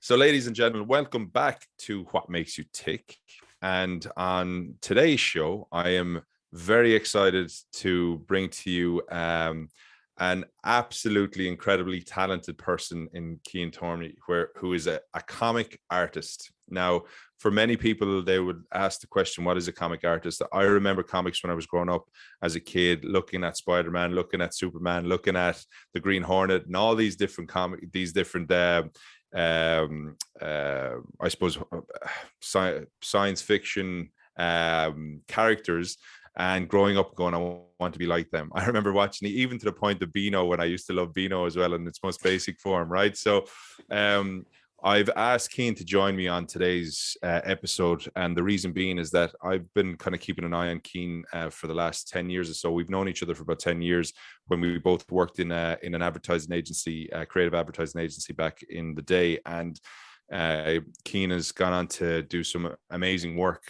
So, ladies and gentlemen, welcome back to What Makes You Tick. And on today's show, I am very excited to bring to you an absolutely incredibly talented person in Cian Tormey, who is a comic artist. Now, for many people, they would ask the question, what is a comic artist? I remember comics when I was growing up as a kid, looking at Spider-Man, looking at Superman, looking at the Green Hornet, and all these different I suppose science fiction characters, and growing up going, I want to be like them. I remember watching it even to the point of Beano, when I used to love Beano as well in its most basic form, right? So I've asked Cian to join me on today's episode, and the reason being is that I've been kind of keeping an eye on Cian for the last 10 years or so. We've known each other for about 10 years when we both worked in an advertising agency, creative advertising agency back in the day. And Cian has gone on to do some amazing work,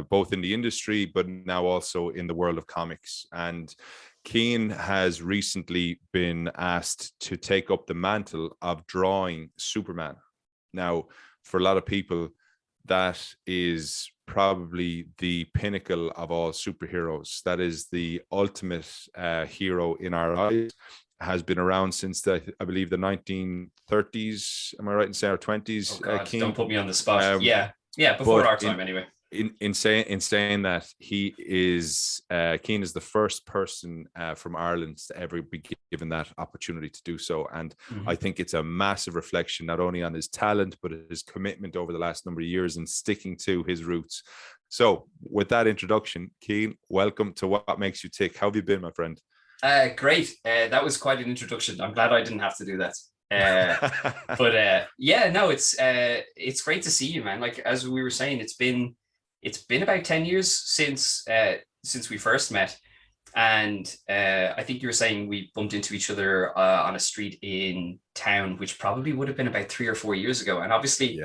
both in the industry, but now also in the world of comics. And Cian has recently been asked to take up the mantle of drawing Superman. Now, for a lot of people, that is probably the pinnacle of all superheroes. That is the ultimate hero in our eyes. Has been around since I believe the 1930s. Am I right in saying, or 20s? Oh God, don't put me on the spot. Yeah, before our time anyway. In saying that, he is Cian is the first person from Ireland to ever be given that opportunity to do so, and I think it's a massive reflection not only on his talent but his commitment over the last number of years and sticking to his roots. So, with that introduction, Cian, welcome to What Makes You Tick. How have you been, my friend? Great. That was quite an introduction. I'm glad I didn't have to do that. But it's great to see you, man. Like, as we were saying, it's been about 10 years since we first met. And I think you were saying we bumped into each other on a street in town, which probably would have been about 3 or 4 years ago. And obviously,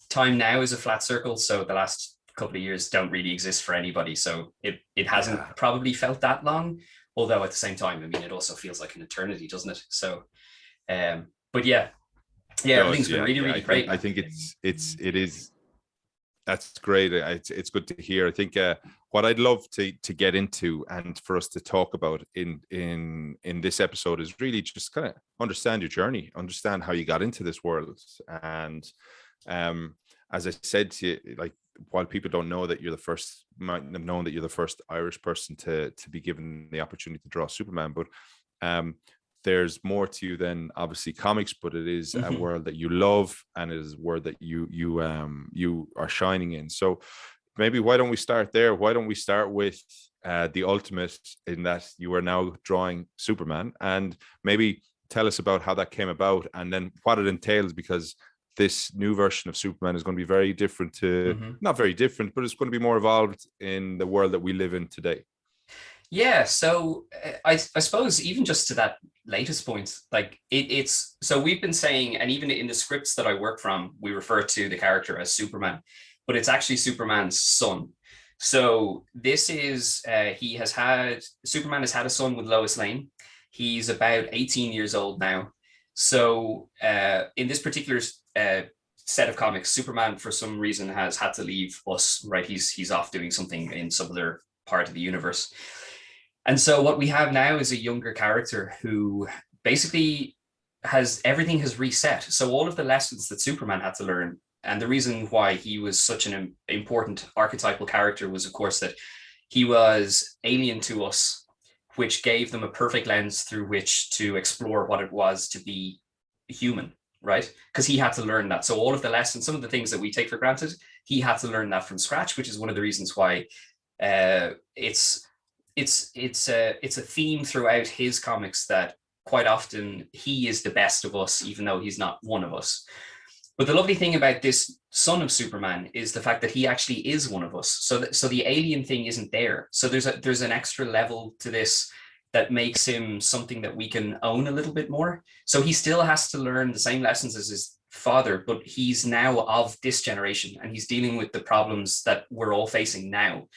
time now is a flat circle. So the last couple of years don't really exist for anybody. So it hasn't probably felt that long. Although at the same time, I mean, it also feels like an eternity, doesn't it? So, but everything's been really great. I think it is. That's great. It's good to hear. I think what I'd love to get into and for us to talk about in this episode is really just kind of understand your journey, understand how you got into this world. And as I said to you, like, while people don't know that you're the first, might have known that you're the first Irish person to be given the opportunity to draw Superman, but there's more to you than obviously comics, but it is a world that you love, and it is a world that you are shining in. So maybe why don't we start there? Why don't we start with the ultimate, in that you are now drawing Superman, and maybe tell us about how that came about and then what it entails, because this new version of Superman is going to be very different to, not very different, but it's going to be more evolved in the world that we live in today. Yeah, so I suppose even just to that latest point, like it's so we've been saying, and even in the scripts that I work from, we refer to the character as Superman, but it's actually Superman's son. So this is Superman has had a son with Lois Lane. He's about 18 years old now. So in this particular set of comics, Superman for some reason has had to leave us, right? He's off doing something in some other part of the universe. And so what we have now is a younger character who basically everything has reset. So all of the lessons that Superman had to learn, and the reason why he was such an important archetypal character was, of course, that he was alien to us, which gave them a perfect lens through which to explore what it was to be human, right? Because he had to learn that. So all of the lessons, some of the things that we take for granted, he had to learn that from scratch, which is one of the reasons why it's a theme throughout his comics that quite often he is the best of us, even though he's not one of us. But the lovely thing about this son of Superman is the fact that he actually is one of us. So the alien thing isn't there. So there's an extra level to this that makes him something that we can own a little bit more. So he still has to learn the same lessons as his father, but he's now of this generation, and he's dealing with the problems that we're all facing now,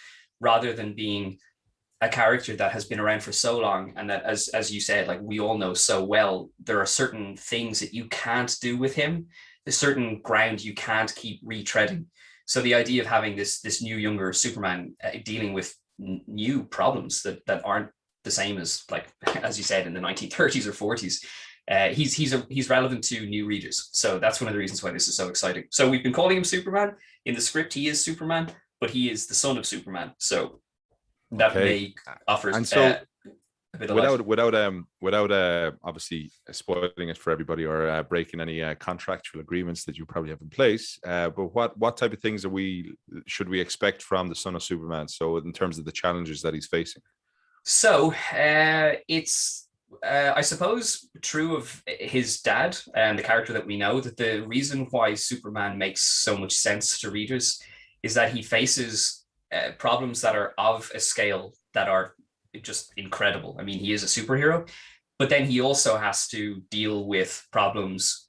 rather than being a character that has been around for so long, and that, as you said, like we all know so well, there are certain things that you can't do with him. There's certain ground you can't keep retreading. So the idea of having this new younger Superman dealing with new problems that aren't the same as, like, as you said, in the 1930s or 40s. He's relevant to new readers. So that's one of the reasons why this is so exciting. So we've been calling him Superman. In the script, he is Superman, but he is the son of Superman. So that may offer and so a bit of without obviously spoiling it for everybody or breaking any contractual agreements that you probably have in place. But what type of things should we expect from the son of Superman? So in terms of the challenges that he's facing. So it's I suppose true of his dad and the character that we know, that the reason why Superman makes so much sense to readers is that he faces problems that are of a scale that are just incredible. I mean, he is a superhero, but then he also has to deal with problems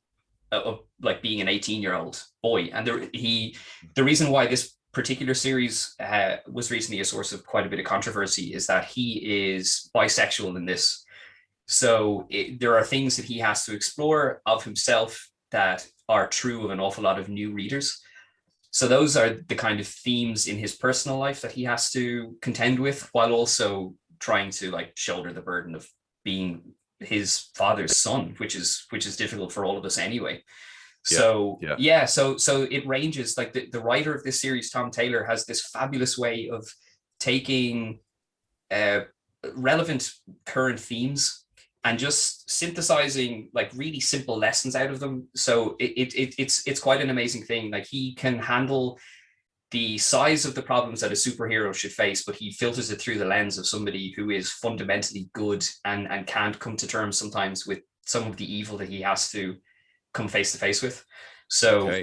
of like being an 18-year-old boy. And the reason why this particular series was recently a source of quite a bit of controversy is that he is bisexual in this. So there are things that he has to explore of himself that are true of an awful lot of new readers. So those are the kind of themes in his personal life that he has to contend with, while also trying to like shoulder the burden of being his father's son, which is difficult for all of us anyway. So it ranges. Like the writer of this series, Tom Taylor, has this fabulous way of taking relevant current themes and just synthesizing like really simple lessons out of them. So it's quite an amazing thing. Like he can handle the size of the problems that a superhero should face, but he filters it through the lens of somebody who is fundamentally good and can't come to terms sometimes with some of the evil that he has to come face to face with. So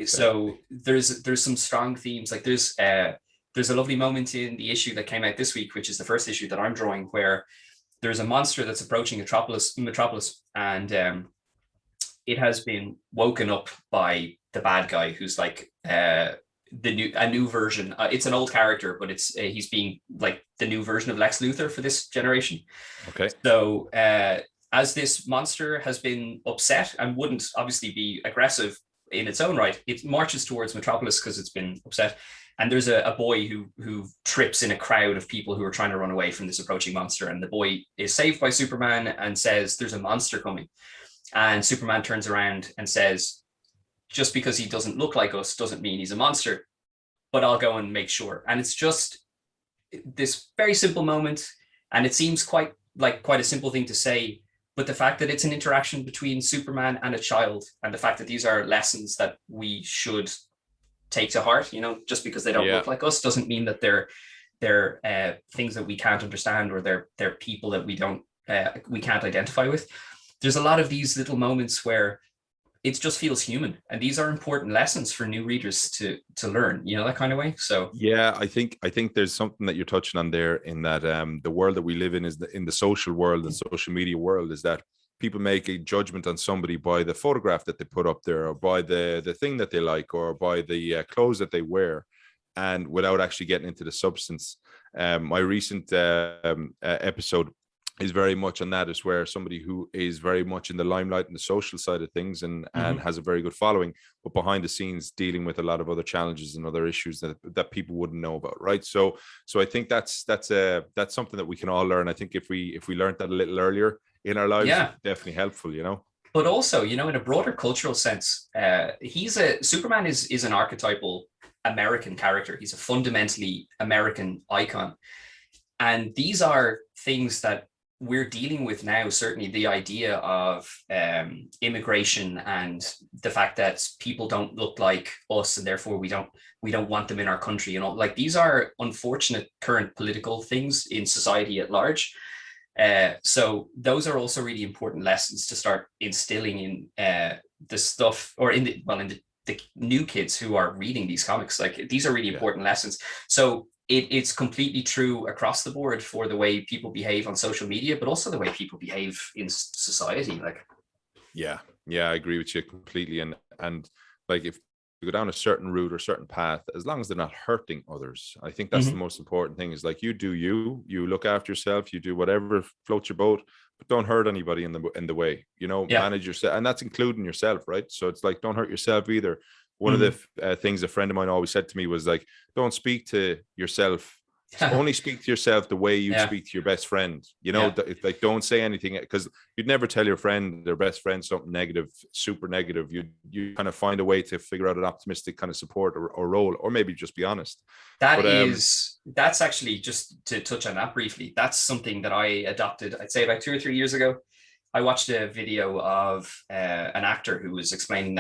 so there's some strong themes. Like there's a lovely moment in the issue that came out this week, which is the first issue that I'm drawing, where there's a monster that's approaching Metropolis, and it has been woken up by the bad guy, who's like a new version. It's an old character, but he's being like the new version of Lex Luthor for this generation. Okay. So as this monster has been upset and wouldn't obviously be aggressive in its own right, it marches towards Metropolis because it's been upset. And there's a boy who trips in a crowd of people who are trying to run away from this approaching monster. And the boy is saved by Superman and says, "There's a monster coming." And Superman turns around and says, "Just because he doesn't look like us doesn't mean he's a monster, but I'll go and make sure." And it's just this very simple moment. And it seems quite a simple thing to say, but the fact that it's an interaction between Superman and a child, and the fact that these are lessons that we should take to heart, just because they don't look like us doesn't mean that they're things that we can't understand, or they're people that we can't identify with. There's a lot of these little moments where it just feels human, and these are important lessons for new readers to learn, that kind of way. So I think there's something that you're touching on there, in that the world that we live in is in the social world and social media world, is that people make a judgment on somebody by the photograph that they put up there, or by the thing that they like, or by the clothes that they wear, and without actually getting into the substance. My recent episode is very much on that, is where somebody who is very much in the limelight and the social side of things and has a very good following, but behind the scenes dealing with a lot of other challenges and other issues that people wouldn't know about, right? So I think that's something that we can all learn. I think if we learned that a little earlier in our lives, definitely helpful, But also, in a broader cultural sense, Superman is an archetypal American character. He's a fundamentally American icon. And these are things that we're dealing with now. Certainly the idea of immigration and the fact that people don't look like us, and therefore we don't want them in our country. Like these are unfortunate current political things in society at large. So those are also really important lessons to start instilling in the stuff, or in the new kids who are reading these comics. Like these are really important lessons. So it's completely true across the board for the way people behave on social media, but also the way people behave in society. Like, I agree with you completely. And like, if go down a certain route or certain path, as long as they're not hurting others. I think that's the most important thing, is like, you do you look after yourself, you do whatever floats your boat, but don't hurt anybody in the way, Yeah. manage yourself. And that's including yourself, right? So it's like, don't hurt yourself either. One of the things a friend of mine always said to me was like, don't speak to yourself. Only speak to yourself the way you'd speak to your best friend. Like, don't say anything, because you'd never tell your friend, their best friend, something negative, super negative. You kind of find a way to figure out an optimistic kind of support or role, or maybe just be honest. That's actually, just to touch on that briefly, that's something that I adopted, I'd say about 2 or 3 years ago. I watched a video of an actor who was explaining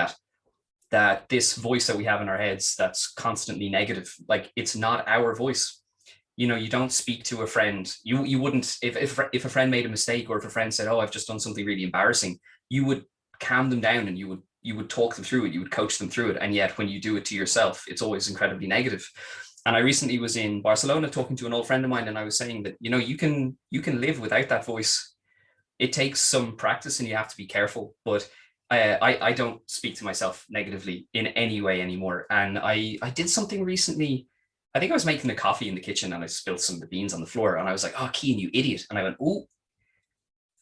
that this voice that we have in our heads that's constantly negative, like, it's not our voice. You don't speak to a friend. You wouldn't, if a friend made a mistake, or if a friend said, oh, I've just done something really embarrassing, you would calm them down, and you would talk them through it. You would coach them through it. And yet when you do it to yourself, it's always incredibly negative. And I recently was in Barcelona talking to an old friend of mine, and I was saying that, you can live without that voice. It takes some practice, and you have to be careful. But I don't speak to myself negatively in any way anymore. And I did something recently. I think I was making the coffee in the kitchen, and I spilled some of the beans on the floor, and I was like, oh, Cian, you idiot. And I went, oh,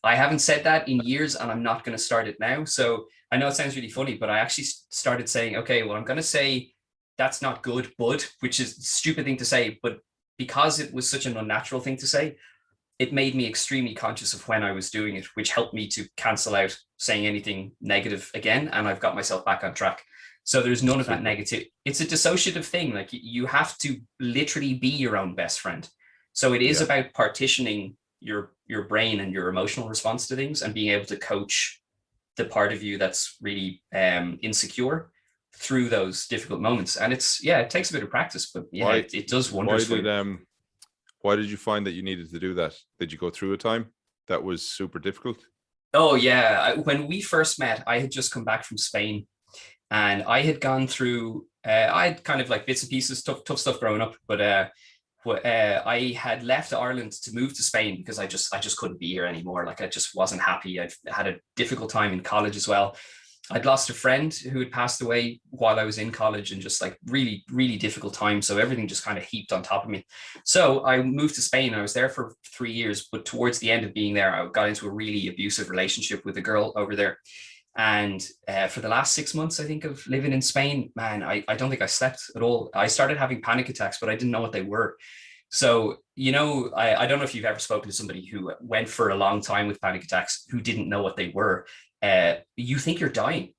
I haven't said that in years, and I'm not going to start it now. So I know it sounds really funny, but I actually started saying, okay, well, I'm going to say that's not good, bud, which is a stupid thing to say. But because it was such an unnatural thing to say, it made me extremely conscious of when I was doing it, which helped me to cancel out saying anything negative again. And I've got myself back on track. So there's none of that negative. It's a dissociative thing. Like, you have to literally be your own best friend. So it is about partitioning your brain and your emotional response to things, and being able to coach the part of you that's really insecure through those difficult moments. And it takes a bit of practice, but it does wonders for you. Why did you find that you needed to do that? Did you go through a time that was super difficult? Oh yeah. When we first met, I had just come back from Spain. And I had gone through, I had kind of like bits and pieces, tough stuff growing up, but I had left Ireland to move to Spain because I just couldn't be here anymore. Like, I just wasn't happy. I'd had a difficult time in college as well. I'd lost a friend who had passed away while I was in college, and just like really, really difficult time. So everything just kind of heaped on top of me. So I moved to Spain. I was there for 3 years, but towards the end of being there, I got into a really abusive relationship with a girl over there. And for the last 6 months, I think, of living in Spain, man, I don't think I slept at all. I started having panic attacks, but I didn't know what they were. So, I don't know if you've ever spoken to somebody who went for a long time with panic attacks who didn't know what they were. You think you're dying.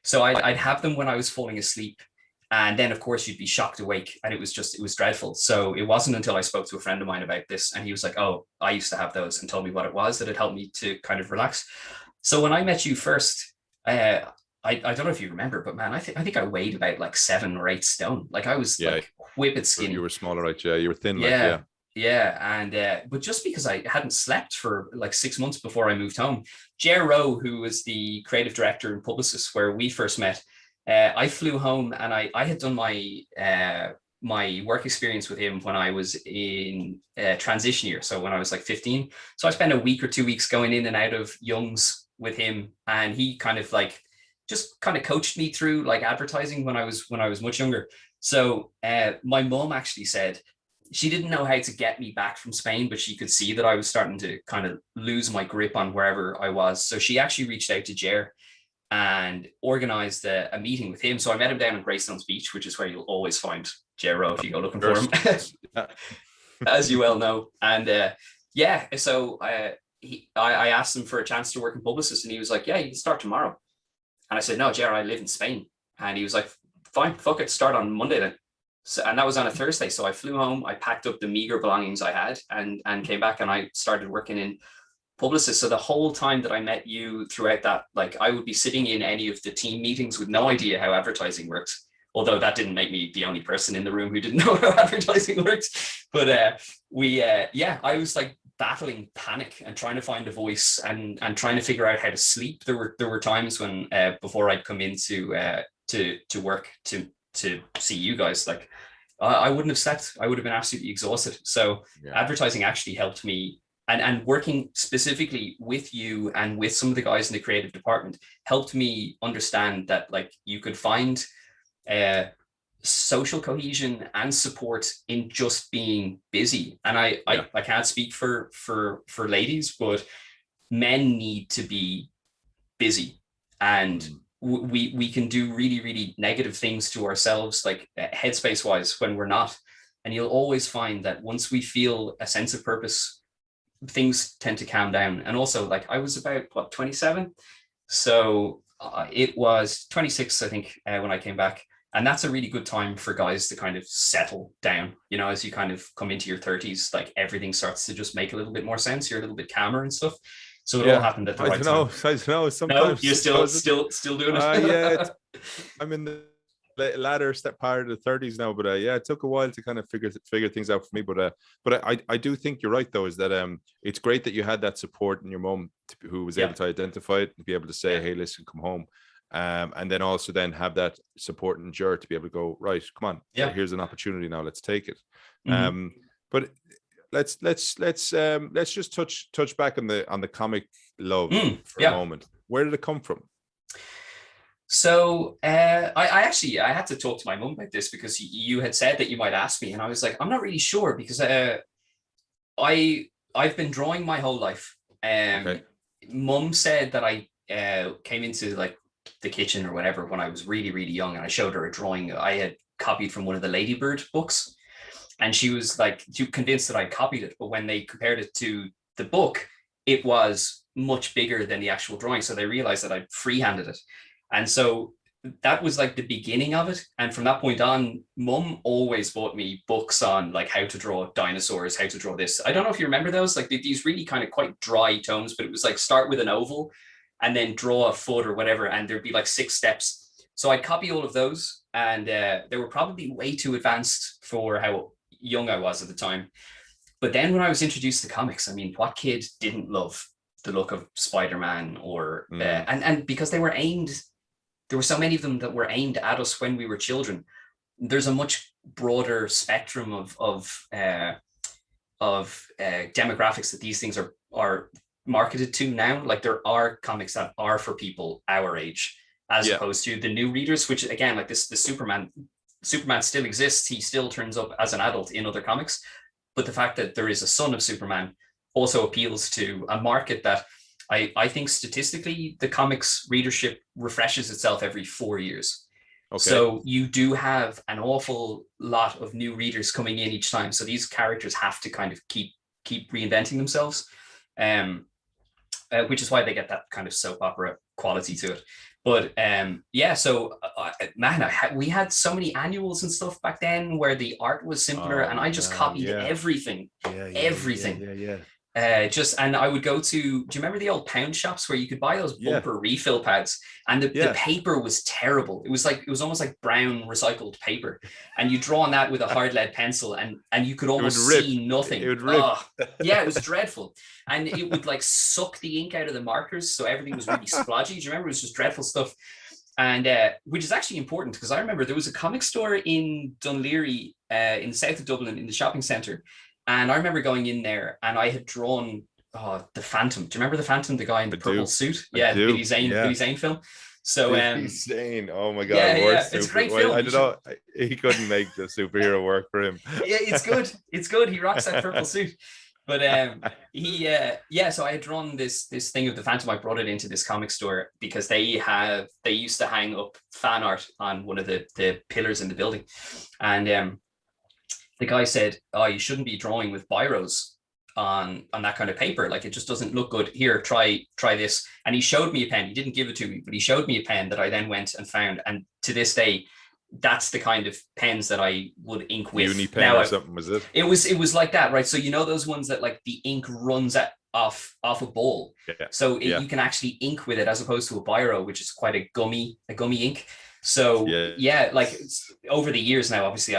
So I'd have them when I was falling asleep. And then, of course, you'd be shocked awake. And it was dreadful. So it wasn't until I spoke to a friend of mine about this, and he was like, oh, I used to have those, and told me what it was, that it helped me to kind of relax. So when I met you first, I don't know if you remember, but man, I think I weighed about like 7 or 8 stone. Like, I was like whippet skinny. You were smaller, right? Yeah, you were thin. And but just because I hadn't slept for like 6 months before I moved home, Jer Rowe, who was the creative director and publicist where we first met, I flew home, and I had done my work experience with him when I was in transition year. So when I was like 15, so I spent a week or 2 weeks going in and out of Young's with him, and he kind of like just kind of coached me through like advertising when I was much younger. So my mom actually said she didn't know how to get me back from Spain, but she could see that I was starting to kind of lose my grip on wherever I was. So she actually reached out to Jer and organized a meeting with him. So I met him down in Greystones Beach, which is where you'll always find Jer Rowe if you go looking for him, as you well know. And so I asked him for a chance to work in publicist, and he was like, yeah, you can start tomorrow. And I said, no, Jer, I live in Spain. And he was like, fine, fuck it, start on Monday then. So, and that was on a Thursday. So I flew home, I packed up the meager belongings I had, and came back, and I started working in publicist. So the whole time that I met you throughout that, like, I would be sitting in any of the team meetings with no idea how advertising works. Although that didn't make me the only person in the room who didn't know how advertising works. But I was like battling panic and trying to find a voice, and trying to figure out how to sleep. There were times when before I'd come into to work to see you guys, like I wouldn't have slept. I would have been absolutely exhausted. So advertising actually helped me, and working specifically with you and with some of the guys in the creative department helped me understand that, like, you could find social cohesion and support in just being busy. And I can't speak for ladies, but men need to be busy, and we can do really, really negative things to ourselves, like headspace wise, when we're not. And you'll always find that once we feel a sense of purpose, things tend to calm down. And also, like, I was about, what, 27, so it was 26, I think, when I came back. And that's a really good time for guys to kind of settle down. You know, as you kind of come into your 30s, like everything starts to just make a little bit more sense. You're a little bit calmer and stuff. So it all happened at the right time. I don't know. No, Sometimes you're still doing it. Yeah, I'm in the latter step part of the 30s now, but yeah, it took a while to kind of figure things out for me. But I do think you're right, though, is that it's great that you had that support in your mom who was able to identify it, to be able to say, hey, listen, come home. And then also then have that support and endure to be able to go, right, come on, here's an opportunity now, let's take it. But let's just touch back on the comic love for a moment. Where did it come from? So I had to talk to my mum about this, because you had said that you might ask me, and I was like, I'm not really sure, because I've been drawing my whole life. Mum said that I came into like the kitchen or whatever when I was really, really young, and I showed her a drawing I had copied from one of the Ladybird books, and she was like convinced that I copied it. But when they compared it to the book, it was much bigger than the actual drawing, so they realized that I'd freehanded it. And so that was like the beginning of it. And from that point on, Mum always bought me books on like how to draw dinosaurs, how to draw this. I don't know if you remember those, like these really kind of quite dry tones, but it was like start with an oval and then draw a foot or whatever, and there'd be like 6 steps. So I'd copy all of those, and they were probably way too advanced for how young I was at the time. But then when I was introduced to comics, I mean, what kid didn't love the look of Spider-Man? Or and because they were aimed, there were so many of them that were aimed at us when we were children. There's a much broader spectrum of demographics that these things are marketed to now. Like there are comics that are for people our age, as opposed to the new readers, which again, like this, the Superman still exists. He still turns up as an adult in other comics. But the fact that there is a son of Superman also appeals to a market that I think statistically the comics readership refreshes itself every 4 years. So you do have an awful lot of new readers coming in each time. So these characters have to kind of keep reinventing themselves, which is why they get that kind of soap opera quality to it. But so man, we had so many annuals and stuff back then where the art was simpler, and I just copied everything. And I would go to, do you remember the old pound shops where you could buy those bumper refill pads, and the paper was terrible. It was almost like brown recycled paper, and you draw on that with a hard lead pencil, and you could almost see nothing. It would rip. It was dreadful. And it would like suck the ink out of the markers, so everything was really splodgy. Do you remember? It was just dreadful stuff. And which is actually important, because I remember there was a comic store in Dunleary, in the south of Dublin, in the shopping centre. And I remember going in there, and I had drawn the Phantom. Do you remember the Phantom, the guy in the purple suit? Yeah, the Billy Zane film. So Billy Zane, oh my god, it's a great film. I don't know, he couldn't make the superhero work for him. Yeah, it's good. He rocks that purple suit. But so I had drawn this thing of the Phantom. I brought it into this comic store because they used to hang up fan art on one of the pillars in the building, and the guy said, "Oh, you shouldn't be drawing with biros on that kind of paper. Like, it just doesn't look good. Here, try this." And he showed me a pen. He didn't give it to me, but he showed me a pen that I then went and found. And to this day, that's the kind of pens that I would ink with. Uni pen or something, was it? It was like that, right? So you know those ones that like the ink runs off a bowl. Yeah. So you can actually ink with it, as opposed to a biro, which is quite a gummy ink. So like over the years now, obviously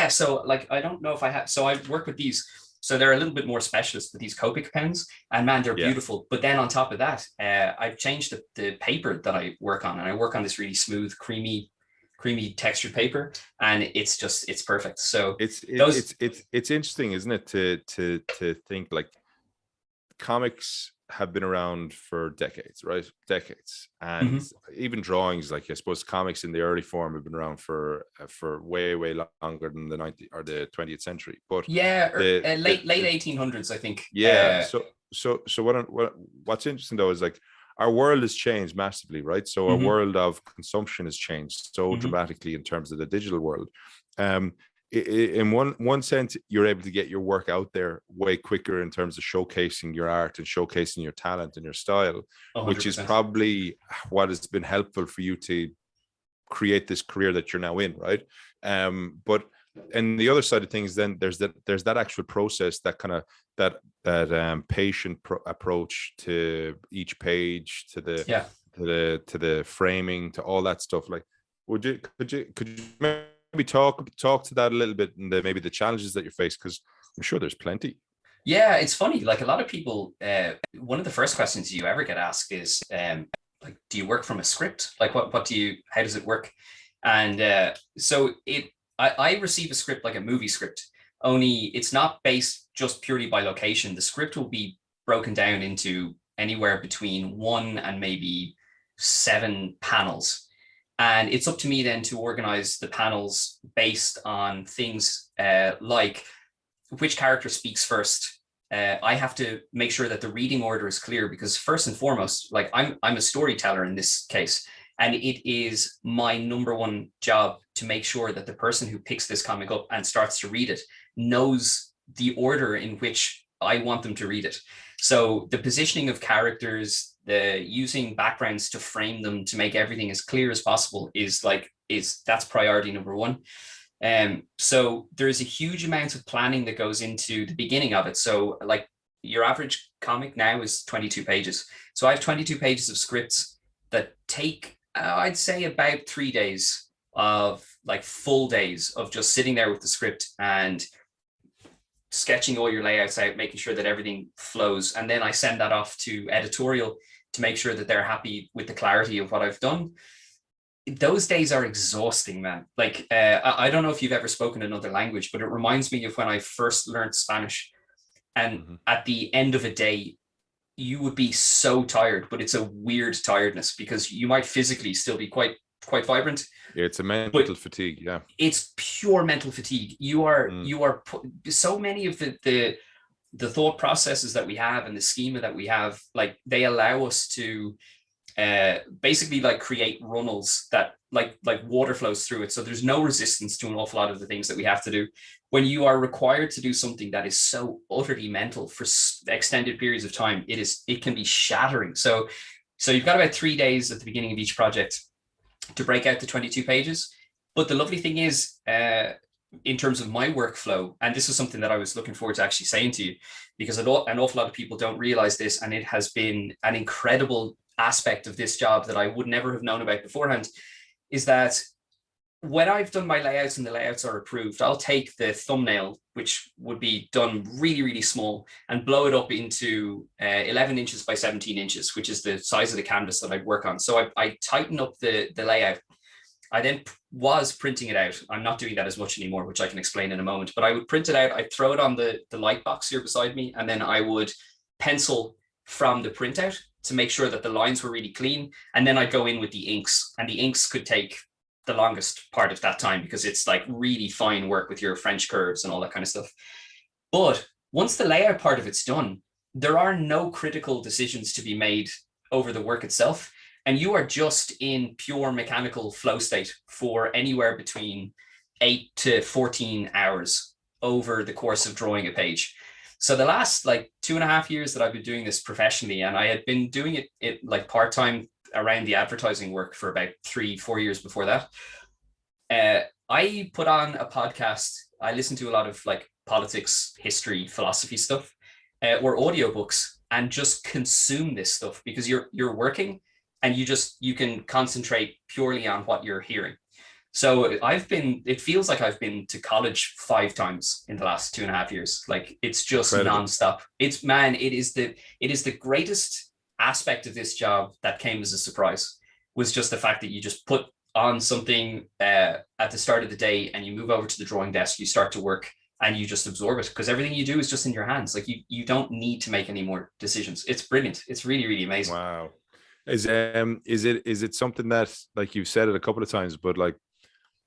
so like I don't know if I have. So I work with these. So they're a little bit more specialist with these Copic pens, and man, they're beautiful. But then on top of that, I've changed the paper that I work on, and I work on this really smooth, creamy textured paper, and it's perfect. So it's interesting, isn't it, to think like comics have been around for decades, right? Decades. And Mhm. even drawings, like I suppose comics in the early form have been around for way, way longer than the 19th or the 20th century. But Yeah, late the 1800s, I think. yeah, so what's interesting though is like our world has changed massively, right? So our Mhm. world of consumption has changed so Mhm. dramatically in terms of the digital world. Um, in one sense, you're able to get your work out there way quicker in terms of showcasing your art and showcasing your talent and your style, which is 100%. probably what has been helpful for you to create this career that you're now in, right? But and the other side of things, then there's that actual process, that kind of that patient approach to each page, to the Yeah. to the framing, to all that stuff. Like, could you maybe talk to that a little bit, and maybe the challenges that you face, because I'm sure there's plenty. Yeah, it's funny. Like a lot of people, one of the first questions you ever get asked is, like, do you work from a script? Like, what do you? How does it work? And so I receive a script like a movie script. Only it's not based just purely by location. The script will be broken down into anywhere between 1 and maybe 7 panels. And it's up to me then to organize the panels based on things like which character speaks first. I have to make sure that the reading order is clear, because first and foremost, like I'm a storyteller in this case, and it is my number one job to make sure that the person who picks this comic up and starts to read it knows the order in which I want them to read it. So the positioning of characters, the using backgrounds to frame them to make everything as clear as possible is that's priority number one. So there's a huge amount of planning that goes into the beginning of it. So like your average comic now is 22 pages. So I have 22 pages of scripts that take, I'd say, about 3 days of like full days of just sitting there with the script and sketching all your layouts out, making sure that everything flows. And then I send that off to editorial to make sure that they're happy with the clarity of what I've done. Those days are exhausting, man. Like, I don't know if you've ever spoken another language, but it reminds me of when I first learned Spanish. And Mhm. at the end of a day, you would be so tired, but it's a weird tiredness because you might physically still be quite vibrant, Yeah, it's a mental but fatigue. Yeah. it's pure mental fatigue. You are Mm. you are so many of the thought processes that we have and the schema that we have, like they allow us to basically like create runnels that like water flows through it. So there's no resistance to an awful lot of the things that we have to do. When you are required to do something that is so utterly mental for extended periods of time, it can be shattering. So you've got about 3 days at the beginning of each project to break out the 22 pages. But the lovely thing is, in terms of my workflow, and this is something that I was looking forward to actually saying to you, because an awful lot of people don't realize this, and it has been an incredible aspect of this job that I would never have known about beforehand, is that when I've done my layouts and the layouts are approved, I'll take the thumbnail, which would be done really, really small, and blow it up into 11 inches by 17 inches, which is the size of the canvas that I'd work on. So I tighten up the layout. I then was printing it out. I'm not doing that as much anymore, which I can explain in a moment, but I would print it out. I'd throw it on the light box here beside me, and then I would pencil from the printout to make sure that the lines were really clean. And then I'd go in with the inks, and the inks could take the longest part of that time because it's like really fine work with your French curves and all that kind of stuff. But once the layout part of it's done, there are no critical decisions to be made over the work itself. And you are just in pure mechanical flow state for anywhere between 8 to 14 hours over the course of drawing a page. So the last like 2.5 years that I've been doing this professionally, and I had been doing it like part-time around the advertising work for about 3-4 years before that. I put on a podcast. I listen to a lot of like politics, history, philosophy stuff, or audiobooks, and just consume this stuff because you're working and you can concentrate purely on what you're hearing. So it feels like I've been to college 5 times in the last 2.5 years. Like it's just Incredible. nonstop. It is the greatest aspect of this job that came as a surprise, was just the fact that you just put on something at the start of the day and you move over to the drawing desk, you start to work, and you just absorb it, because everything you do is just in your hands. Like you don't need to make any more decisions. It's brilliant. It's really, really amazing. Wow. Is it something that, like you've said it a couple of times, but like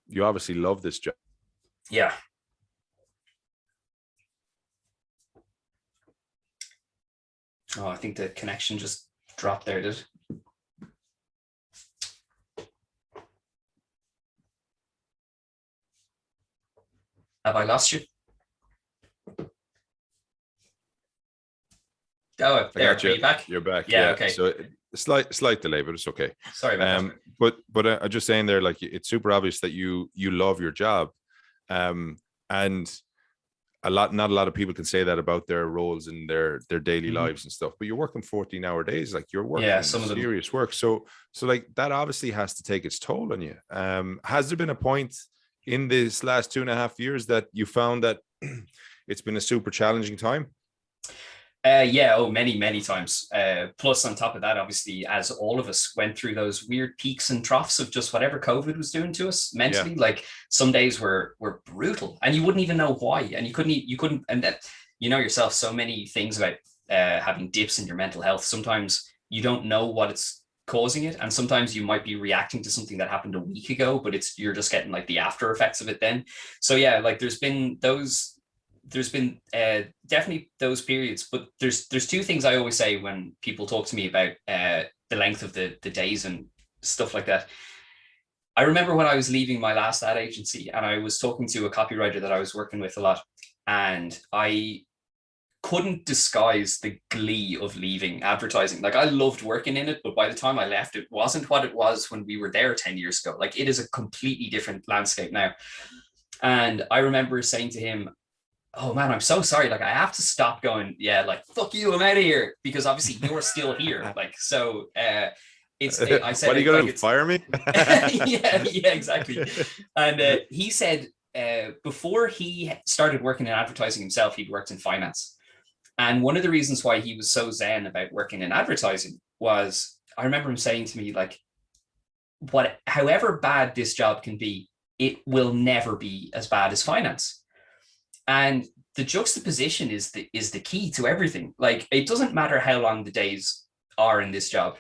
you obviously love this job? Yeah. Oh, I think the connection just dropped there, did it? Have I lost you? Oh, there. Are you back? You're back. Yeah. Yeah. Okay. So slight delay, but it's okay. Sorry about that. But I'm just saying there, like it's super obvious that you love your job, and not a lot of people can say that about their roles in their daily lives and stuff. But you're working 14-hour days, like you're working some of them. serious work. So like that obviously has to take its toll on you. Has there been a point in this last 2.5 years that you found that it's been a super challenging time? Many times. Plus, on top of that, obviously, as all of us went through those weird peaks and troughs of just whatever COVID was doing to us mentally, like some days were brutal, and you wouldn't even know why, and you couldn't, and that, you know yourself, so many things about having dips in your mental health. Sometimes you don't know what it's causing it, and sometimes you might be reacting to something that happened a week ago, but you're just getting like the after effects of it then. So yeah, like there's been definitely those periods, but there's two things I always say when people talk to me about the length of the days and stuff like that. I remember when I was leaving my last ad agency, and I was talking to a copywriter that I was working with a lot, and I couldn't disguise the glee of leaving advertising. Like I loved working in it, but by the time I left, it wasn't what it was when we were there 10 years ago. Like it is a completely different landscape now. And I remember saying to him, oh man, I'm so sorry. Like I have to stop going, yeah, like fuck you, I'm out of here, because obviously you're still here. Like, so I said, what are you gonna do, fire me? yeah, exactly. And he said before he started working in advertising himself, he'd worked in finance. And one of the reasons why he was so zen about working in advertising was, I remember him saying to me, like, however bad this job can be, it will never be as bad as finance. And the juxtaposition is the key to everything. Like it doesn't matter how long the days are in this job.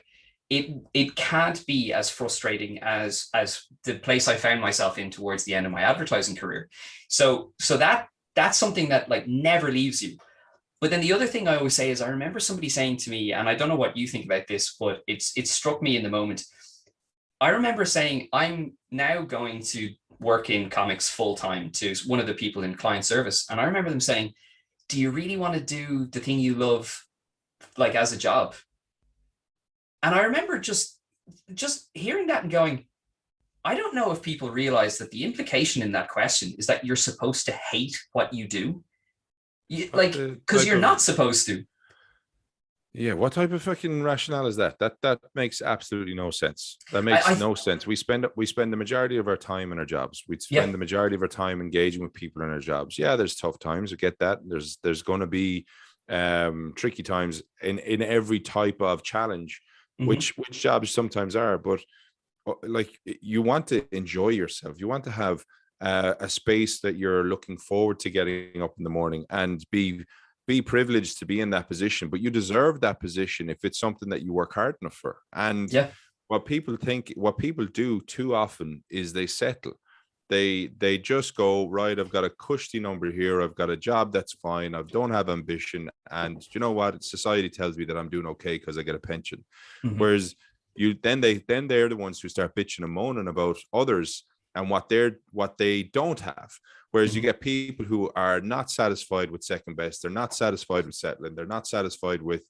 It can't be as frustrating as the place I found myself in towards the end of my advertising career. So that's something that like never leaves you. But then the other thing I always say is, I remember somebody saying to me, and I don't know what you think about this, but it struck me in the moment. I remember saying, I'm now going to work in comics full time, to one of the people in client service. And I remember them saying, do you really want to do the thing you love, like as a job? And I remember just hearing that and going, I don't know if people realize that the implication in that question is that you're supposed to hate what you do. Because you're not supposed to. Yeah, what type of fucking rationale is that? That makes absolutely no sense. That makes no sense. We spend the majority of our time in our jobs. We spend the majority of our time engaging with people in our jobs. Yeah, there's tough times. I get that. There's going to be tricky times in every type of challenge, which jobs sometimes are. But like you want to enjoy yourself. You want to have a space that you're looking forward to getting up in the morning and be privileged to be in that position, but you deserve that position if it's something that you work hard enough for. And what people do too often is they settle. They just go, right, I've got a cushy number here, I've got a job that's fine, I don't have ambition, and you know what, society tells me that I'm doing okay because I get a pension. Whereas they're the ones who start bitching and moaning about others and what they don't have. Whereas you get people who are not satisfied with second best, they're not satisfied with settling, they're not satisfied with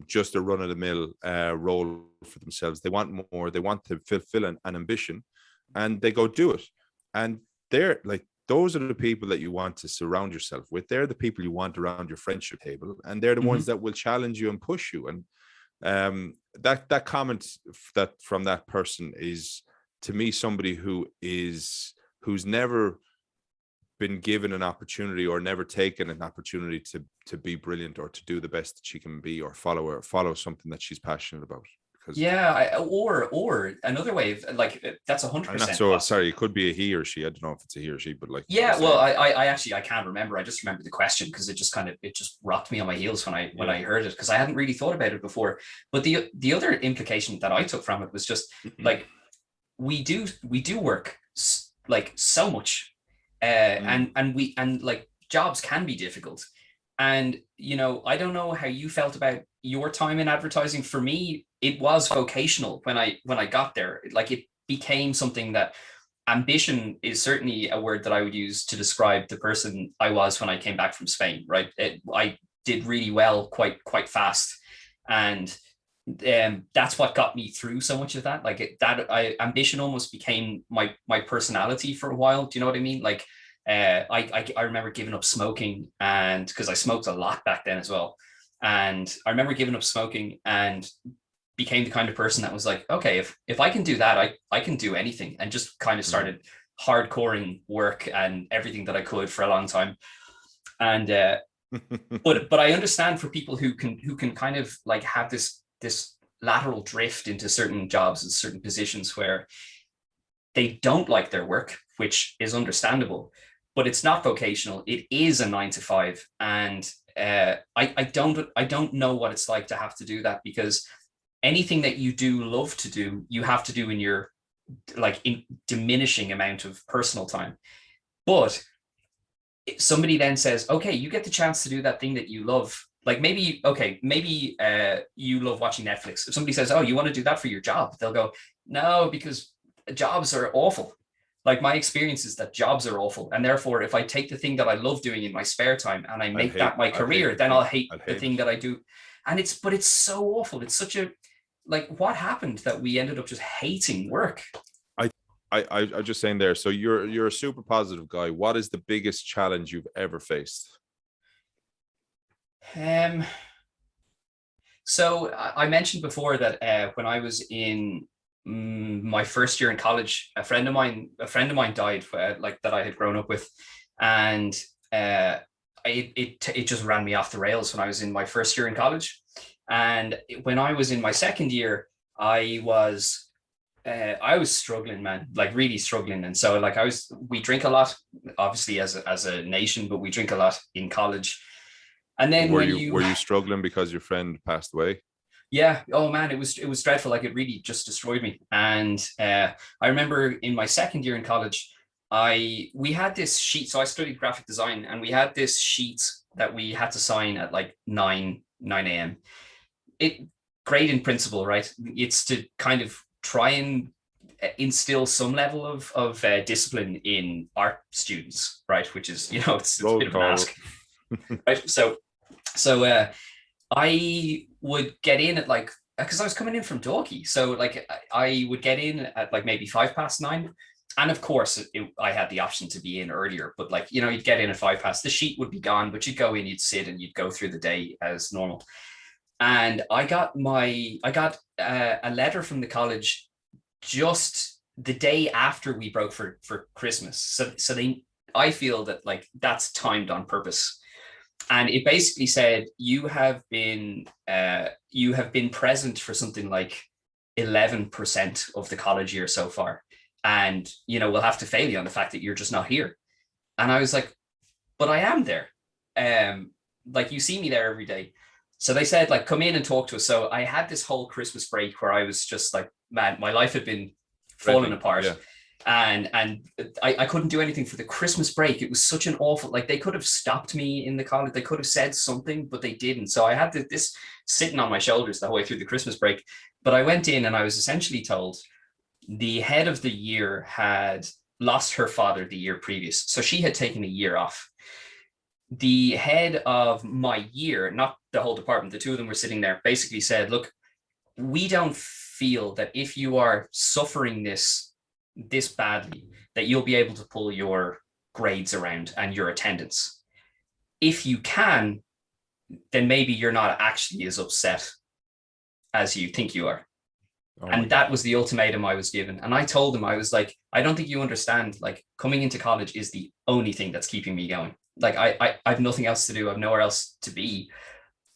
just a run-of-the-mill role for themselves. They want more, they want to fulfill an ambition, and they go do it. And they're like, those are the people that you want to surround yourself with. They're the people you want around your friendship table, and they're the ones that will challenge you and push you. And that comment that from that person is, to me, somebody who's never been given an opportunity or never taken an opportunity to be brilliant or to do the best that she can be, or follow something that she's passionate about. because Yeah, or another way of like that's I'm not 100% so possible. sorry. It could be a he or she. I don't know if it's a he or she, but like you're Yeah, well, saying, I actually I can't remember. I just remember the question because it just rocked me on my heels when yeah. I heard it because I hadn't really thought about it before. But the other implication that I took from it was just like we do work like so much, Mm. and like jobs can be difficult, and you know I don't know how you felt about your time in advertising. For me, it was vocational when I got there. Like it became something that ambition is certainly a word that I would use to describe the person I was when I came back from Spain. Right, I did really well quite fast, and that's what got me through so much of that. Like ambition almost became my personality for a while. Do you know what I mean? Like I remember giving up smoking, and because I smoked a lot back then as well, and I remember giving up smoking and became the kind of person that was like, okay, if I can do that, I can do anything, and just kind of started hardcoring work and everything that I could for a long time. And but I understand for people who can kind of like have this lateral drift into certain jobs and certain positions where they don't like their work, which is understandable, but it's not vocational. It is a 9 to 5, and I don't know what it's like to have to do that, because anything that you do love to do, you have to do in your like in diminishing amount of personal time. But somebody then says, okay, you get the chance to do that thing that you love. Like maybe, okay, maybe you love watching Netflix. If somebody says, oh, you want to do that for your job, they'll go, no, because jobs are awful. Like my experience is that jobs are awful. And therefore, if I take the thing that I love doing in my spare time and I make that my I'll hate career, the then thing. I'll hate I'll the hate it. thing that I do. And but it's so awful. It's such a, like, what happened that we ended up just hating work? I just saying there. So you're a super positive guy. What is the biggest challenge you've ever faced? Um, So I mentioned before that when I was in my first year in college, a friend of mine died, like that I had grown up with, and uh, it just ran me off the rails when I was in my first year in college, and when I was in my second year, I was. I was struggling, man, like really struggling, and so like we drink a lot, obviously as a nation, but we drink a lot in college, and then when Were you you struggling because your friend passed away? Yeah. Oh man, it was dreadful. Like it really just destroyed me. And I remember in my second year in college, we had this sheet. So I studied graphic design, and we had this sheet that we had to sign at like 9 a.m. It Great in principle, right? It's to kind of try and instill some level of discipline in art students, right? Which is, you know, it's a Roll bit of an call. ask, right? So I would get in at like, because I was coming in from Dalkey, so like I would get in at like maybe 9:05, and of course I had the option to be in earlier, but like you know you'd get in at 5 past. The sheet would be gone, but you'd go in, you'd sit, and you'd go through the day as normal. And I got a letter from the college just the day after we broke for Christmas. So they I feel that like that's timed on purpose, and it basically said you have been present for something like 11% of the college year so far, and you know we'll have to fail you on the fact that you're just not here. And I was like, but I am there. Like you see me there every day. So they said like come in and talk to us. So I had this whole Christmas break where I was just like, man, my life had been falling Ready. apart, Yeah. and I couldn't do anything for the Christmas break. It was such an awful, like they could have stopped me in the college. They could have said something, but they didn't. So I had this sitting on my shoulders the whole way through the Christmas break. But I went in and I was essentially told the head of the year had lost her father the year previous. So she had taken a year off. The head of my year, not the whole department, the two of them were sitting there, basically said, look, we don't feel that if you are suffering this badly that you'll be able to pull your grades around and your attendance. If you can, then maybe you're not actually as upset as you think you are. Oh my And that God. was the ultimatum I was given. And I told them, I was like, I don't think you understand, like coming into college is the only thing that's keeping me going. Like I have nothing else to do. I have nowhere else to be,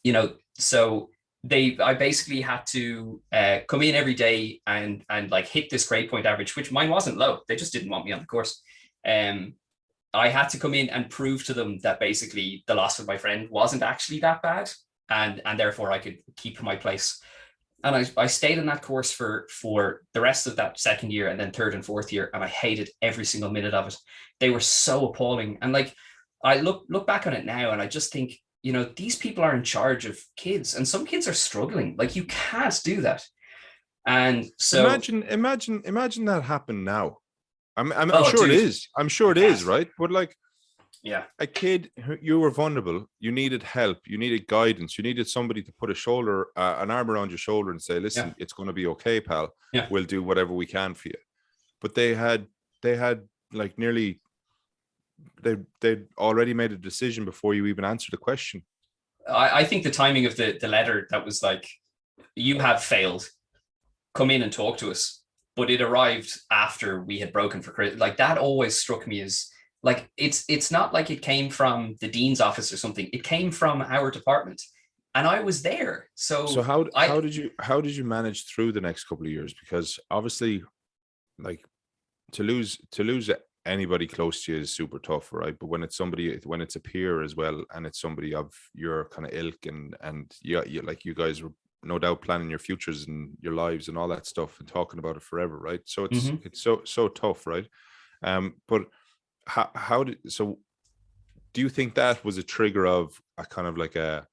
you know. So I basically had to come in every day and like hit this grade point average, which mine wasn't low. They just didn't want me on the course. I had to come in and prove to them that basically the loss of my friend wasn't actually that bad, and therefore I could keep my place. And I stayed in that course for the rest of that second year and then third and fourth year, and I hated every single minute of it. They were so appalling. And like, I look back on it now and I just think, you know, these people are in charge of kids, and some kids are struggling. Like, you can't do that. And so imagine that happened now. I'm oh, sure dude, it is. I'm sure it is, right? But like, yeah, a kid, you were vulnerable. You needed help. You needed guidance. You needed somebody to put an arm around your shoulder and say, "Listen, yeah, it's going to be okay, pal. yeah. We'll do whatever we can for you." But they had like nearly they'd already made a decision before you even answered the question. I think the timing of the letter that was like, "You have failed. Come in and talk to us," but it arrived after we had broken for Christmas. Like, that always struck me as like, it's not like it came from the dean's office or something. It came from our department, and I was there. So how did you manage through the next couple of years? Because obviously, like, to lose anybody close to you is super tough, right? But when it's a peer as well, and it's somebody of your kind of ilk, and you like, you guys were no doubt planning your futures and your lives and all that stuff and talking about it forever, right? So it's so tough, right? But so do you think that was a trigger of a kind of like a,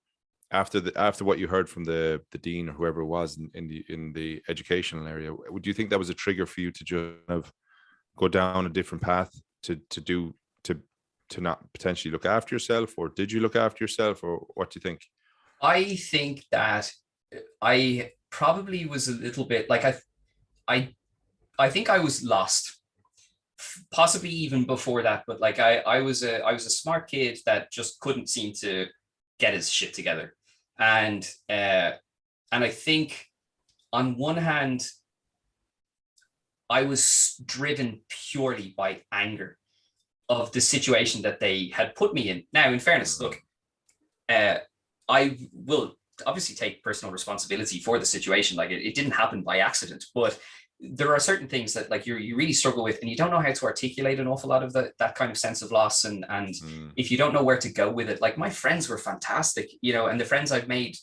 after what you heard from the dean or whoever it was in the educational area, would you think that was a trigger for you to just kind of go down a different path to not potentially look after yourself? Or did you look after yourself, or what do you think? I think that I probably was a little bit like, I think I was lost, possibly even before that. But like, I was a smart kid that just couldn't seem to get his shit together. And I think on one hand, I was driven purely by anger of the situation that they had put me in. Now, in fairness, look, I will obviously take personal responsibility for the situation. Like, it didn't happen by accident, but there are certain things that like you really struggle with, and you don't know how to articulate an awful lot of that kind of sense of loss. And if you don't know where to go with it, like, my friends were fantastic, you know, and the friends I've made,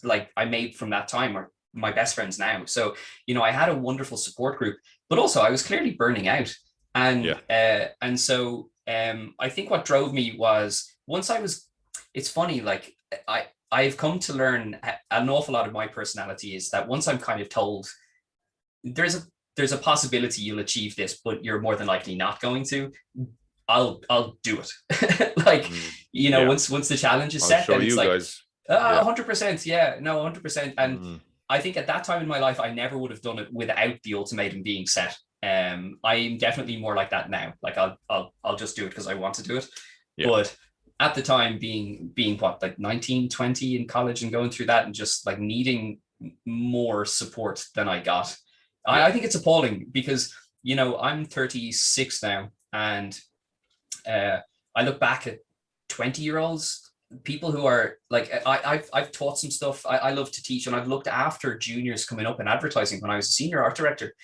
like I made from that time, are my best friends now. So, you know, I had a wonderful support group, but also I was clearly burning out. And so I think what drove me was, it's funny, like, I've come to learn an awful lot of my personality is that once I'm kind of told there's a possibility you'll achieve this, but you're more than likely not going to, I'll do it. Like, you know, once the challenge is set, then it's like, guys. 100%. Yeah, no, 100%. And I think at that time in my life, I never would have done it without the ultimatum being set. I'm definitely more like that now. Like, I'll just do it because I want to do it. Yeah. But at the time, being what, like 19, 20 in college and going through that and just like needing more support than I got, I think it's appalling because, you know, I'm 36 now, and I look back at 20-year-olds, people who are like, I've taught some stuff. I love to teach, and I've looked after juniors coming up in advertising when I was a senior art director.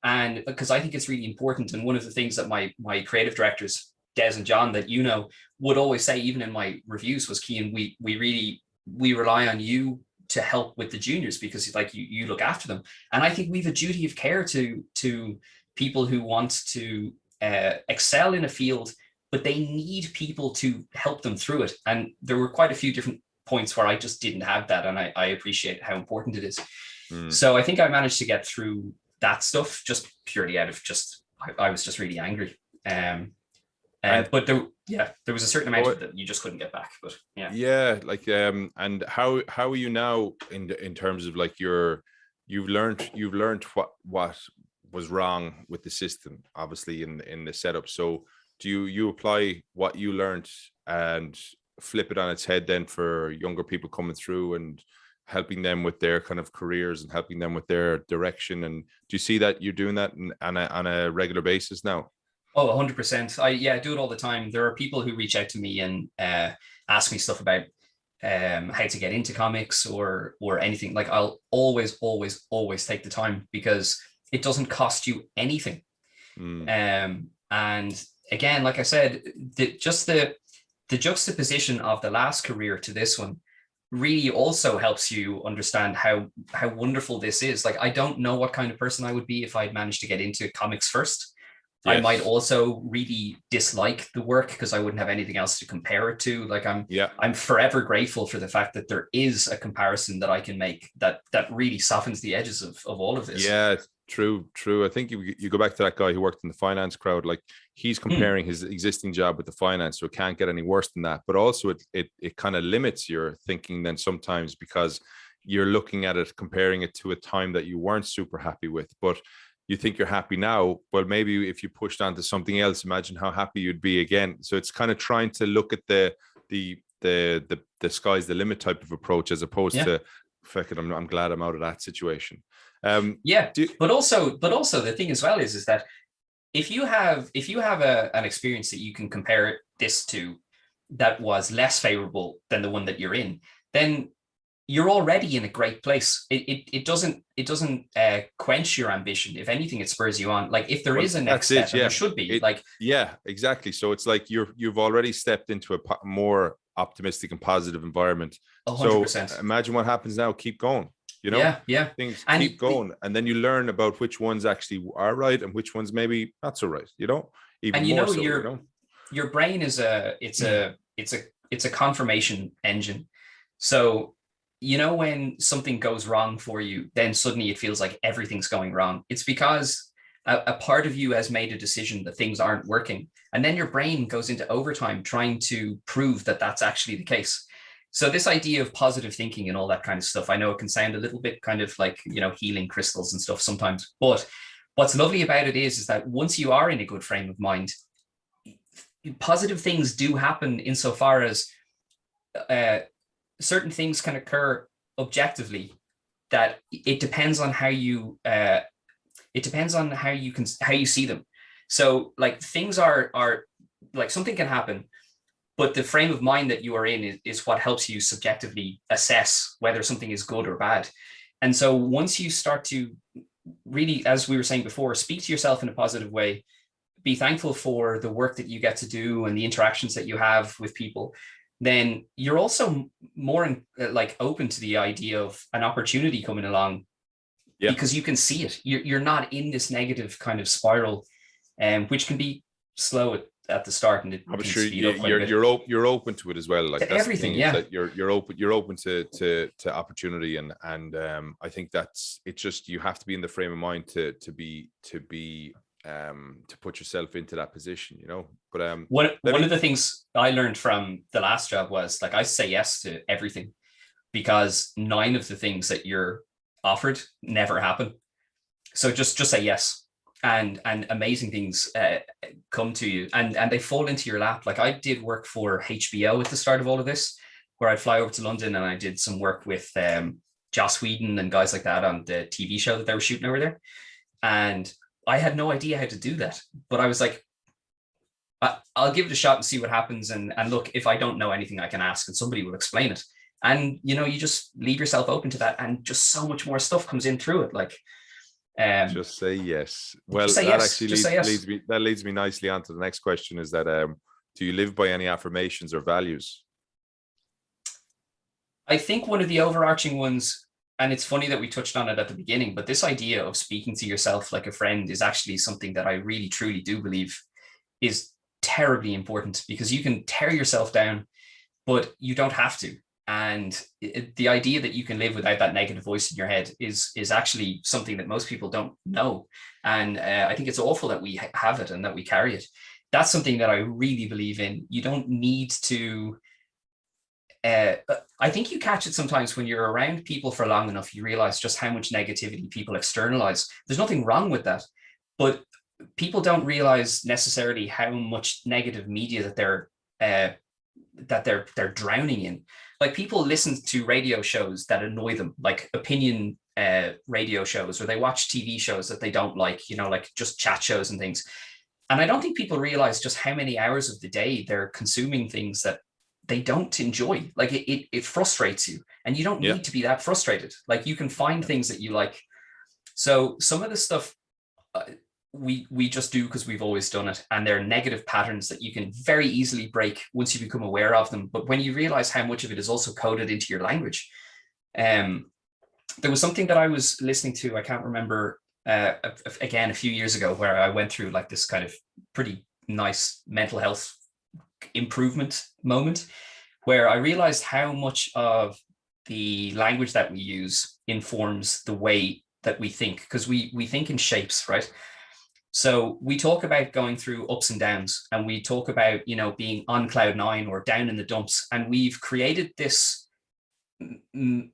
And because I think it's really important. And one of the things that my creative directors, Des and John, that, you know, would always say, even in my reviews, was, Cian, we rely on you to help with the juniors, because like you look after them. And I think we have a duty of care to people who want to excel in a field, but they need people to help them through it. And there were quite a few different points where I just didn't have that, and I appreciate how important it is. So I think I managed to get through that stuff just purely out of I was just really angry. But there was a certain amount of it that you just couldn't get back. But like and how are you now in terms of like you've learned what was wrong with the system, obviously, in the setup. So do you apply what you learned and flip it on its head then for younger people coming through and helping them with their kind of careers and helping them with their direction? And do you see that you're doing that on a regular basis now? Oh, 100%. I do it all the time. There are people who reach out to me and ask me stuff about how to get into comics or anything, like I'll always take the time, because it doesn't cost you anything. And again, like I said, the juxtaposition of the last career to this one really also helps you understand how wonderful this is. Like, I don't know what kind of person I would be if I'd managed to get into comics first. Yes. I might also really dislike the work because I wouldn't have anything else to compare it to. Like, I'm forever grateful for the fact that there is a comparison that I can make that really softens the edges of all of this. Yeah, true. I think you go back to that guy who worked in the finance crowd. Like, he's comparing his existing job with the finance, so it can't get any worse than that. But also it kind of limits your thinking then sometimes, because you're looking at it, comparing it to a time that you weren't super happy with, but you think you're happy now. But maybe if you pushed on to something else, imagine how happy you'd be again. So it's kind of trying to look at the sky's the limit type of approach, as opposed to, fuck it, I'm glad I'm out of that situation. But also the thing as well is that if you have an experience that you can compare this to that was less favorable than the one that you're in, then you're already in a great place. It doesn't quench your ambition. If anything, it spurs you on. Like, if there is a next step, there should be. Exactly. So it's like you've already stepped into a more optimistic and positive environment. 100%. So imagine what happens now. Keep going. You know, things keep going, and then you learn about which ones actually are right and which ones maybe not so right. You know, your brain is it's a confirmation engine. So, you know, when something goes wrong for you, then suddenly it feels like everything's going wrong. It's because a part of you has made a decision that things aren't working, and then your brain goes into overtime trying to prove that that's actually the case. So this idea of positive thinking and all that kind of stuff, I know it can sound a little bit kind of like, you know, healing crystals and stuff sometimes, but what's lovely about it is that once you are in a good frame of mind, positive things do happen, insofar as certain things can occur objectively, that it depends on how you see them. So, like, things are like, something can happen, but the frame of mind that you are in is what helps you subjectively assess whether something is good or bad. And so once you start to really, as we were saying before, speak to yourself in a positive way, be thankful for the work that you get to do and the interactions that you have with people, then you're also more open to the idea of an opportunity coming along, because you can see it. You're not in this negative kind of spiral, which can be slow at the start, and I'm sure you're open to it as well. Like, that's everything. That you're open to opportunity, and I think that's, it's just, you have to be in the frame of mind to put yourself into that position, you know. But one of the things I learned from the last job was, like, I say yes to everything, because 9 of the things that you're offered never happen. So just say yes, and amazing things come to you, and they fall into your lap. Like, I did work for HBO at the start of all of this, where I'd fly over to London, and I did some work with Joss Whedon and guys like that on the TV show that they were shooting over there. And I had no idea how to do that, but I was like, I'll give it a shot and see what happens. And look, if I don't know anything, I can ask and somebody will explain it. And, you know, you just leave yourself open to that, and just so much more stuff comes in through it. Like, just say yes. Well, that leads me nicely on to the next question, is that do you live by any affirmations or values? I think one of the overarching ones, and it's funny that we touched on it at the beginning, but this idea of speaking to yourself like a friend is actually something that I really truly do believe is terribly important, because you can tear yourself down, but you don't have to. And the idea that you can live without that negative voice in your head is actually something that most people don't know. And I think it's awful that we have it and that we carry it. That's something that I really believe in. You don't need to. I think you catch it sometimes when you're around people for long enough, you realize just how much negativity people externalize. There's nothing wrong with that, but people don't realize necessarily how much negative media that they're drowning in. Like, people listen to radio shows that annoy them, like opinion radio shows, or they watch TV shows that they don't like, you know, like just chat shows and things. And I don't think people realize just how many hours of the day they're consuming things that they don't enjoy. Like it frustrates you, and you don't need to be that frustrated. Like you can find things that you like. So some of the stuff we just do because we've always done it, and they're negative patterns that you can very easily break once you become aware of them. But when you realize how much of it is also coded into your language, there was something that I was listening to, I can't remember, again, a few years ago, where I went through like this kind of pretty nice mental health improvement moment, where I realized how much of the language that we use informs the way that we think, because we think in shapes, right? So we talk about going through ups and downs, and we talk about, you know, being on cloud nine or down in the dumps. And we've created this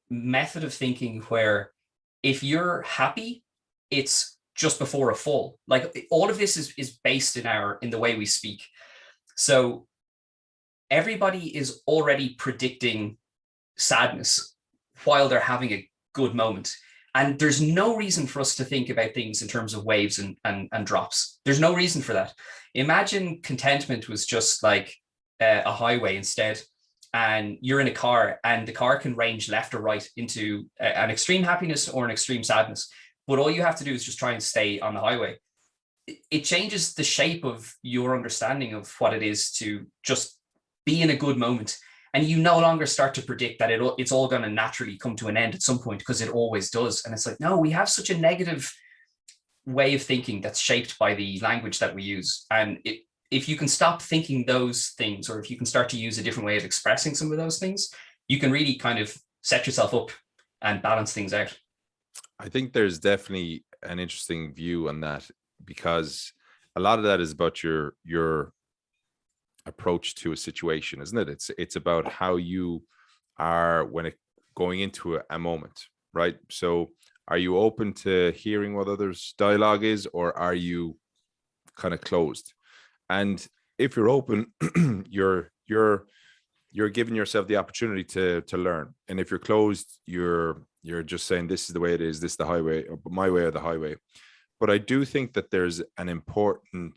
method of thinking where if you're happy, it's just before a fall. Like all of this is based in the way we speak. So everybody is already predicting sadness while they're having a good moment. And there's no reason for us to think about things in terms of waves and drops. There's no reason for that. Imagine contentment was just like a highway instead, and you're in a car, and the car can range left or right into an extreme happiness or an extreme sadness. But all you have to do is just try and stay on the highway. It changes the shape of your understanding of what it is to just be in a good moment. And you no longer start to predict that it's all going to naturally come to an end at some point, because it always does. And it's like, no, we have such a negative way of thinking that's shaped by the language that we use. And if you can stop thinking those things, or if you can start to use a different way of expressing some of those things, you can really kind of set yourself up and balance things out. I think there's definitely an interesting view on that, because a lot of that is about your approach to a situation, isn't it? It's about how you are when going into a moment, right? So are you open to hearing what others' dialogue is, or are you kind of closed? And if you're open, you're giving yourself the opportunity to learn. And if you're closed, you're just saying, this is the way it is, this is the highway, or my way or the highway. But I do think that there's an important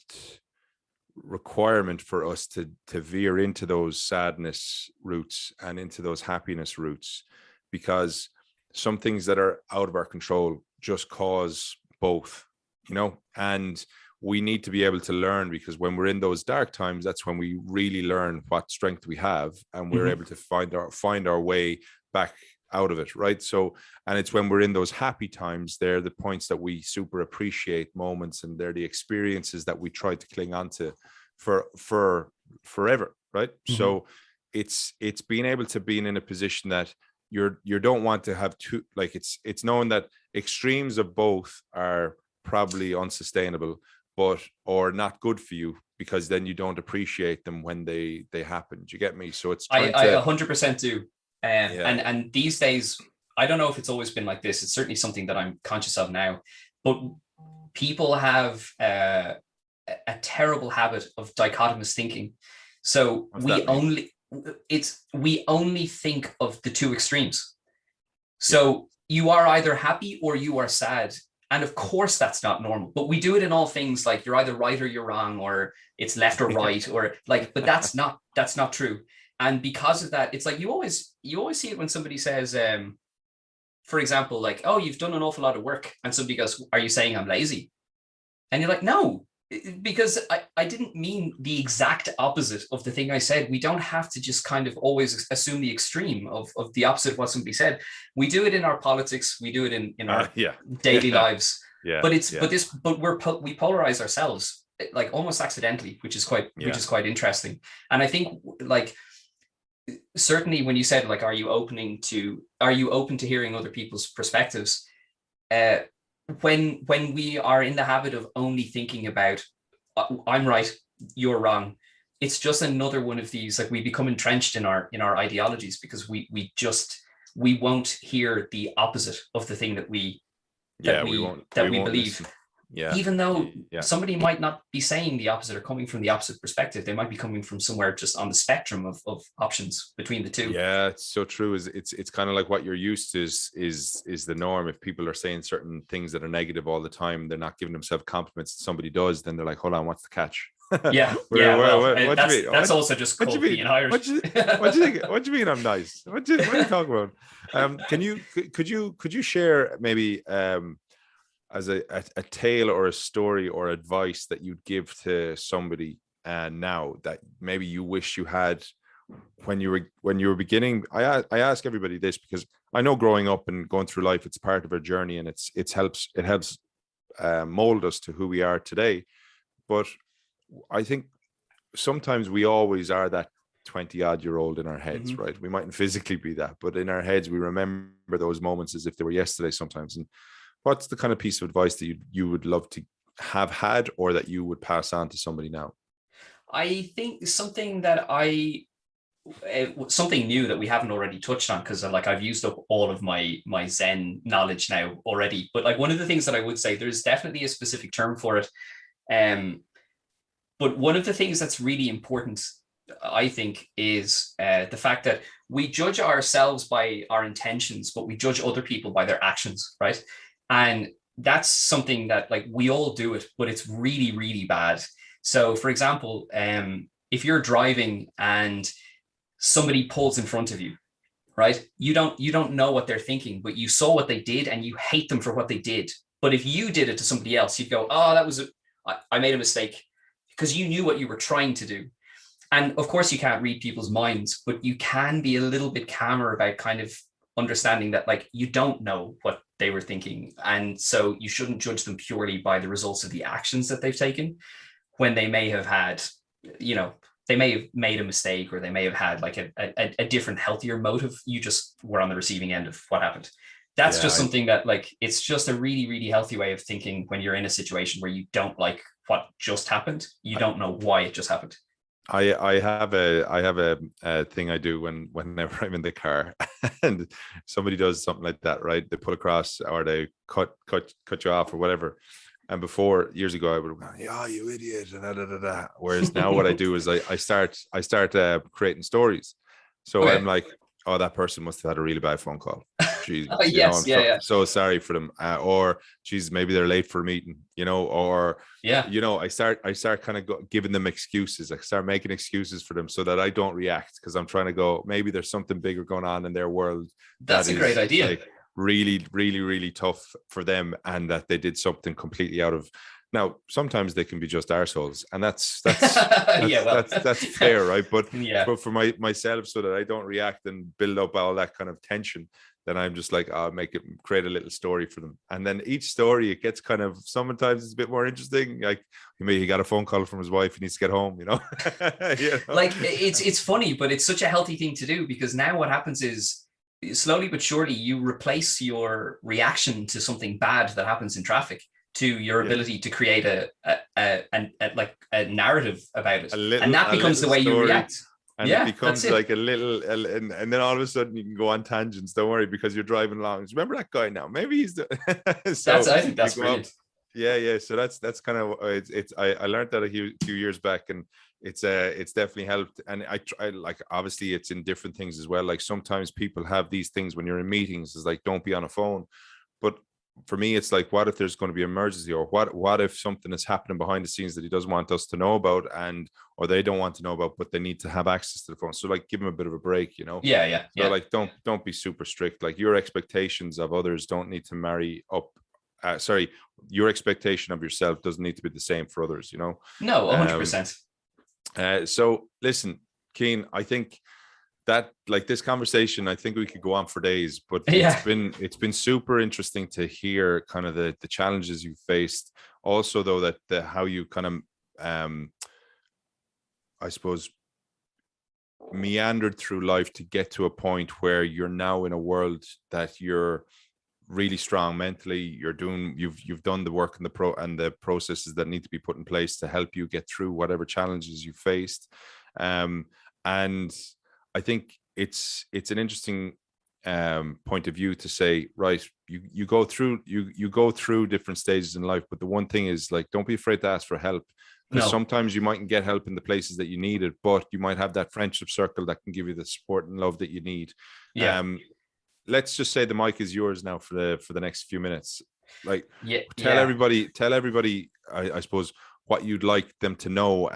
requirement for us to veer into those sadness routes and into those happiness routes, because some things that are out of our control just cause both, you know. And we need to be able to learn, because when we're in those dark times, that's when we really learn what strength we have, and we're able to find our way back out of it, right? So, and it's when we're in those happy times, they're the points that we super appreciate moments, and they're the experiences that we try to cling on to for forever, right? So it's being able to be in a position that you don't want to have two, like it's knowing that extremes of both are probably unsustainable, or not good for you, because then you don't appreciate them when they happen. Do you get me? So it's I 100% do. And these days, I don't know if it's always been like this. It's certainly something that I'm conscious of now, but people have a terrible habit of dichotomous thinking. So we only think of the two extremes. So you are either happy or you are sad. And of course that's not normal, but we do it in all things. Like you're either right or you're wrong, or it's left or right, or like, but that's not true. And because of that, it's like you always see it when somebody says, for example, like, oh, you've done an awful lot of work, and somebody goes, are you saying I'm lazy? And you're like, no, because I didn't mean the exact opposite of the thing I said. We don't have to just kind of always assume the extreme of the opposite of what somebody said. We do it in our politics. We do it in our daily lives. Yeah. But we polarize ourselves like almost accidentally, which is quite interesting. And I think like, certainly when you said like, are you open to hearing other people's perspectives? When we are in the habit of only thinking about I'm right, you're wrong, it's just another one of these, like we become entrenched in our ideologies, because we won't hear the opposite of the thing that we believe. Yeah. Even though somebody might not be saying the opposite or coming from the opposite perspective, they might be coming from somewhere just on the spectrum of options between the two. Yeah, it's so true. It's kind of like what you're used to is the norm. If people are saying certain things that are negative all the time, they're not giving themselves compliments. Somebody does, then they're like, hold on, what's the catch? Yeah, yeah. Well, what do you mean? that's also just What do you called being mean? Irish. What do you think? What do you mean I'm nice? What are you talking about? Could you share maybe as a tale or a story or advice that you'd give to somebody now that maybe you wish you had when you were beginning? I ask everybody this because I know growing up and going through life, it's part of our journey, and it helps mold us to who we are today. But I think sometimes we always are that 20 odd year old in our heads, Mhm. right? We mightn't physically be that, but in our heads, we remember those moments as if they were yesterday sometimes. And what's the kind of piece of advice that you would love to have had, or that you would pass on to somebody now? I think something new that we haven't already touched on, because like I've used up all of my Zen knowledge now already. But like one of the things that I would say, there's definitely a specific term for it. Um, but one of the things that's really important, I think, is the fact that we judge ourselves by our intentions, but we judge other people by their actions, right? And that's something that like we all do it, but it's really, really bad. So, for example, if you're driving and somebody pulls in front of you, right? You don't know what they're thinking, but you saw what they did and you hate them for what they did. But if you did it to somebody else, you'd go, "Oh, I made a mistake," because you knew what you were trying to do. And of course, you can't read people's minds, but you can be a little bit calmer about kind of understanding that like you don't know what they were thinking, and so you shouldn't judge them purely by the results of the actions that they've taken, when they may have had, you know, they may have made a mistake, or they may have had like a different, healthier motive. You just were on the receiving end of what happened. That's Yeah, just something that like, it's just a really, really healthy way of thinking when you're in a situation where you don't like what just happened. You I, don't know why it just happened. I have a thing I do whenever I'm in the car and somebody does something like that, right? They pull across or they cut you off or whatever. And before, years ago, I would have gone, "Yeah, you idiot," and da, da, da, da. Whereas now, what I do is I start creating stories. So I'm Okay. like, "Oh, that person must have had a really bad phone call. Oh, Jesus, yes. I'm Yeah. Yeah. so sorry for them." Or, "Geez, maybe they're late for a meeting," or Yeah. I start kind of giving them excuses. I start making excuses for them so that I don't react, because I'm trying to go, maybe there's something bigger going on in their world that That's a great is idea. like really, really, really tough for them, and that they did something completely out of. Now, sometimes they can be just arseholes, and that's that's Yeah. that's Well, that's that's fair, right? But yeah. for myself, so that I don't react and build up all that kind of tension, then I'm just like, I'll create a little story for them. And then each story, it gets kind of, sometimes it's a bit more interesting. Like, he got a phone call from his wife, he needs to get home, you know? Like it's funny, but it's such a healthy thing to do, because now what happens is, slowly but surely, you replace your reaction to something bad that happens in traffic to your Yeah. ability to create like a narrative about it, A and little, that a becomes little the way you story, react. and it Yeah, that's becomes it. like and then all of a sudden you can go on tangents. Don't worry, because you're driving along. Remember that guy now? Maybe he's the so I think you that's go up. brilliant. Yeah. So that's kind of it's I learned that a few years back, and it's definitely helped. And I try, like, obviously it's in different things as well. Like, sometimes people have these things when you're in meetings, is like, don't be on a phone. But for me, it's like, what if there's going to be an emergency, or what if something is happening behind the scenes that he doesn't want us to know about, and or they don't want to know about, but they need to have access to the phone. So, like, give them a bit of a break. Yeah, yeah, So, yeah. like, don't be super strict. Like, your expectations of others don't need to marry up. Sorry, your expectation of yourself doesn't need to be the same for others. No, Um, 100%. so listen, Cian, I think that, like, this conversation, I think we could go on for days, but it's Yeah. been super interesting to hear kind of the challenges you faced. Also, though, that the how you kind of I suppose meandered through life to get to a point where you're now in a world that you're really strong mentally. You've done the work and the processes that need to be put in place to help you get through whatever challenges you faced. And I think it's an interesting point of view to say, right, you go through different stages in life, but the one thing is, like, don't be afraid to ask for help, because No. sometimes you mightn't get help in the places that you need it, but you might have that friendship circle that can give you the support and love that you need. Yeah. um let's just say the mic is yours now for the next few minutes. Like, Yeah, yeah. tell everybody, I suppose, what you'd like them to know.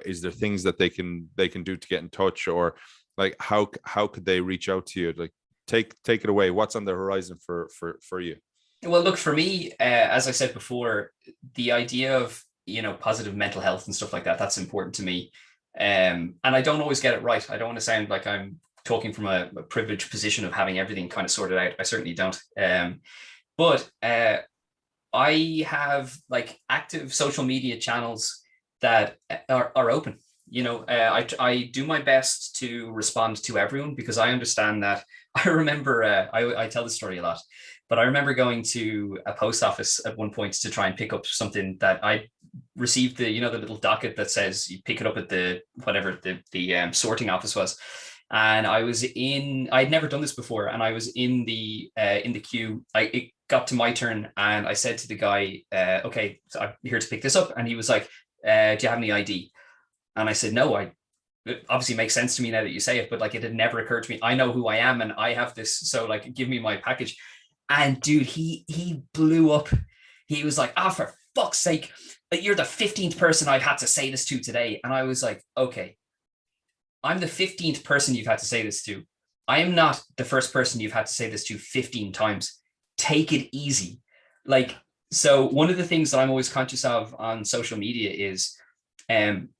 Is there things that they can do to get in touch, or like how could they reach out to you? Like, take it away. What's on the horizon for you? Well, look, for me, as I said before, the idea of, positive mental health and stuff like that, that's important to me. And I don't always get it right. I don't want to sound like I'm talking from a privileged position of having everything kind of sorted out. I certainly don't. But I have like active social media channels that are open. I do my best to respond to everyone, because I understand that. I remember, I tell this story a lot, but I remember going to a post office at one point to try and pick up something that I received, the little docket that says you pick it up at the whatever the sorting office was. And I'd never done this before, and I was in the queue. It got to my turn, and I said to the guy, "Okay, so I'm here to pick this up." And he was like, "Do you have any ID?" And I said, "No, it obviously makes sense to me now that you say it, but like it had never occurred to me. I know who I am, and I have this, so like give me my package." And dude, he blew up. He was like, "Ah, for fuck's sake, you're the 15th person I've had to say this to today." And I was like, "Okay, I'm the 15th person you've had to say this to. I am not the first person you've had to say this to 15 times. Take it easy." Like, so one of the things that I'm always conscious of on social media is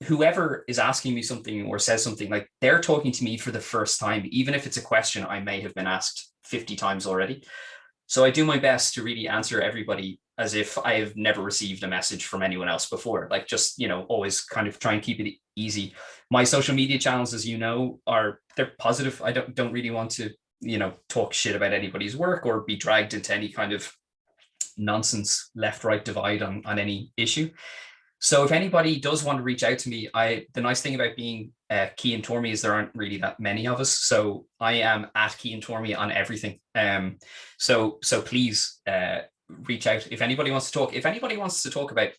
whoever is asking me something or says something, like they're talking to me for the first time, even if it's a question I may have been asked 50 times already. So I do my best to really answer everybody as if I have never received a message from anyone else before. Like, just, always kind of try and keep it easy. My social media channels, as you know, they're positive. I don't really want to, talk shit about anybody's work or be dragged into any kind of nonsense left right divide on any issue. So if anybody does want to reach out to me, the nice thing about being Cian Tormey is there aren't really that many of us. So I am at Cian Tormey on everything. So please reach out if anybody wants to talk. If anybody wants to talk about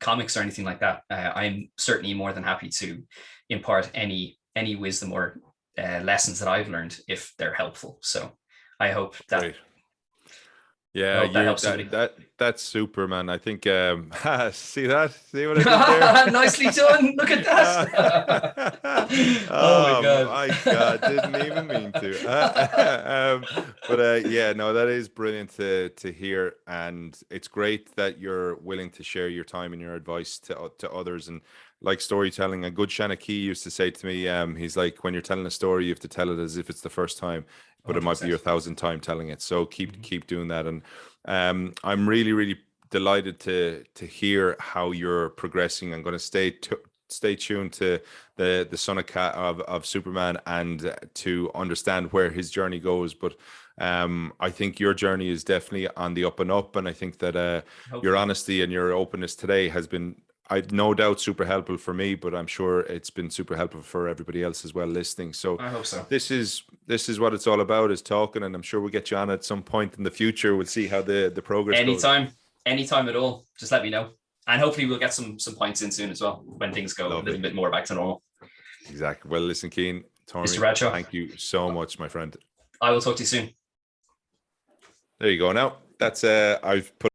comics or anything like that, I'm certainly more than happy to impart any wisdom or lessons that I've learned if they're helpful. So I hope that. Great. I Yeah, hope that helps somebody. that's super, man. I think see what I did there? Nicely done. Look at that. Oh my Oh god. my God, didn't even mean to. But yeah, no, that is brilliant to hear, and it's great that you're willing to share your time and your advice to others. And like storytelling, a good Shanachie used to say to me, he's like, when you're telling a story, you have to tell it as if it's the first time, but it might be your 1,000th time telling it. So keep doing that. And I'm really, really delighted to hear how you're progressing. I'm going to stay tuned to the son of Superman, and to understand where his journey goes. But I think your journey is definitely on the up and up, and I think that your honesty and your openness today has been, I've no doubt, super helpful for me, but I'm sure it's been super helpful for everybody else as well listening. So I hope so. this is what it's all about, is talking, and I'm sure we'll get you on at some point in the future. We'll see how the progress goes. Anytime at all. Just let me know. And hopefully we'll get some points in soon as well, when things go a little bit more back to normal. Exactly. Well, listen, Cian Tormey, Mr. Bradshaw, thank you so much, my friend. I will talk to you soon. There you go. Now that's I've put